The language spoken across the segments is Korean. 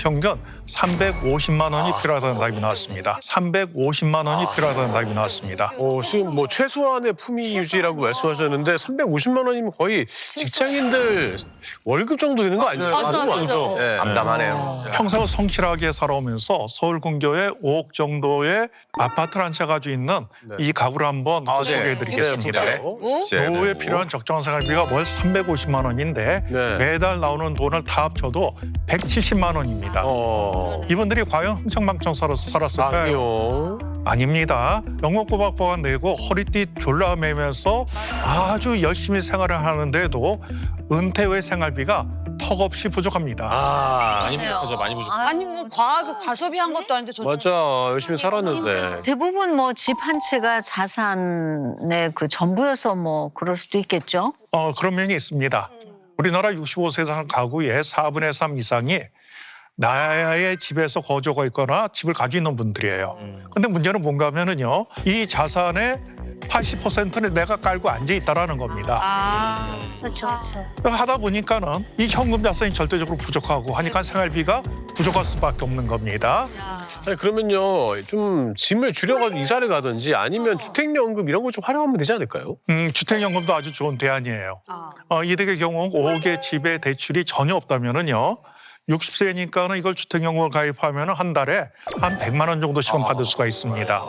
평균 350만 원이 필요하다는 답이 나왔습니다. 350만 원이 필요하다는 답이 나왔습니다. 지금 뭐 최소한의 품위 유지라고 말씀하셨는데 350만 원이면 거의 직장인들 월급 정도 되는 거 아니에요? 맞아. 네. 암담하네요. 평생 성실하게 살아오면서 서울 근교에 5억 정도의 아파트를 한 채 가지고 있는 이 가구를 한번 소개해드리겠습니다. 네. 노후에 필요한 적정 생활비가 월 350만 원인데 네. 매달 나오는 돈을 다 합쳐도 170만 원입니다. 이분들이 과연 흥청망청 살았을까요? 아니요. 아닙니다. 영업고박보가 내고 허리띠 졸라매면서 아주 열심히 생활을 하는데도 은퇴 후의 생활비가 턱없이 부족합니다. 많이 부족하죠, 많이 부족. 아니 뭐 과소비한 것도 아닌데 저 맞아. 열심히 살았는데. 대부분 뭐 집 한 채가 자산의 그 전부여서 뭐 그럴 수도 있겠죠. 그런 면이 있습니다. 우리나라 65세 이상 가구의 4분의 3 이상이 나의 집에서 거주하고 있거나 집을 가지고 있는 분들이에요. 근데 문제는 뭔가 하면은요, 이 자산의 80%는 내가 깔고 앉아 있다라는 겁니다. 그렇죠. 하다 보니까는 이 현금 자산이 절대적으로 부족하고 하니까 생활비가 부족할 수밖에 없는 겁니다. 아니, 그러면요, 좀 짐을 줄여가지고 이사를 가든지 아니면 주택연금 이런 걸 좀 활용하면 되지 않을까요? 주택연금도 아주 좋은 대안이에요. 이득의 경우 5억의 집에 대출이 전혀 없다면은요, 60세니까는 이걸 주택연금을 가입하면 한 달에 한 100만 원 정도씩은 받을 수가 있습니다.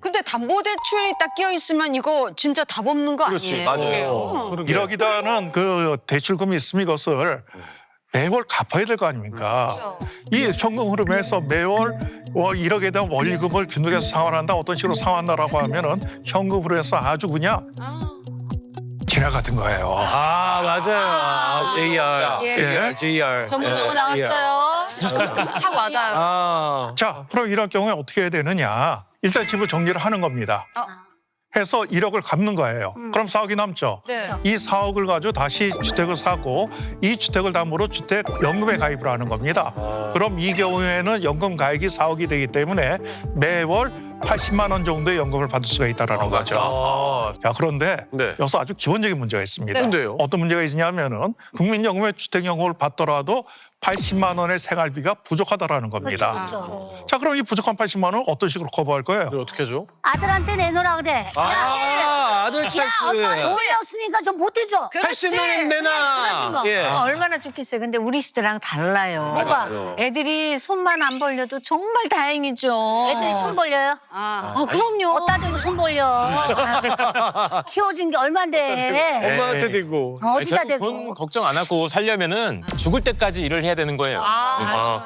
근데 담보대출이 딱 끼어 있으면 이거 진짜 답 없는 거 그렇지, 아니에요? 맞아요. 이러기다는 그 대출금이 있으면 이것을 매월 갚아야 될 거 아닙니까? 이 현금 흐름에서 매월 1억에 대한 원리금을 균등해서 상환한다, 어떤 식으로 상환한다라고 하면은 현금 흐름에서 아주 그냥 지나가던 거예요. 맞아요. JR. JR. 전문용어 나왔어요. 확 와닿아요. 자, 그럼 이럴 경우에 어떻게 해야 되느냐? 일단 집을 정리를 하는 겁니다. 해서 1억을 갚는 거예요. 그럼 4억이 남죠. 네. 이 4억을 가지고 다시 주택을 사고 이 주택을 담보로 주택연금에 가입을 하는 겁니다. 그럼 이 경우에는 연금 가액이 4억이 되기 때문에 매월 80만 원 정도의 연금을 받을 수가 있다는 거죠. 자, 그런데 네. 여기서 아주 기본적인 문제가 있습니다. 뭔데요? 어떤 문제가 있냐면은 국민연금에 주택연금을 받더라도 80만 원의 생활비가 부족하다라는 겁니다. 그렇죠. 자, 그럼 이 부족한 80만 원을 어떤 식으로 커버할 거예요? 이거 어떻게 하죠? 아들한테 내놓으라 그래. 아들 찰스. 엄마 돈이 없으니까 좀 보태줘. 80만 원 내놔. 뭐. 예. 얼마나 좋겠어요. 근데 우리 시대랑 달라요. 맞아요. 애들이 손만 안 벌려도 정말 다행이죠. 애들이 손 벌려요? 그럼요. 어따 대고 손 벌려. 키워진 게 얼만데. 엄마한테 대고. 어디다 돈 대고. 걱정 안 하고 살려면은 죽을 때까지 일을 해야 되는 거예요.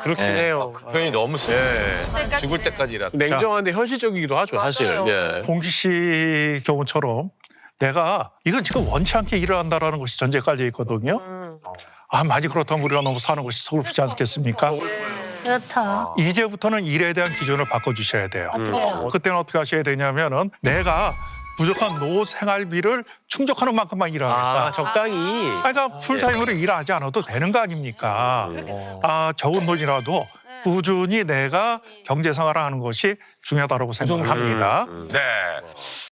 그렇긴 예. 해요. 표현이 너무 세. 죽을 때까지 일하고. 냉정한데 현실적이기도 하죠, 사실. 예. 봉기 씨 경우처럼 내가 이건 지금 원치 않게 일을 한다라는 것이 전제가 깔려 있거든요. 많이 그렇다면 우리가 너무 사는 것이 서글프지 않겠습니까? 그렇다. 이제부터는 일에 대한 기준을 바꿔주셔야 돼요. 어떡해요? 그때는 어떻게 하셔야 되냐면은 내가 부족한 노후 생활비를 충족하는 만큼만 일하겠다. 적당히. 그러니까 풀타임으로 일하지 않아도 되는 거 아닙니까? 적은 돈이라도 꾸준히 내가 경제 생활을 하는 것이 중요하다고 생각을 합니다. 네.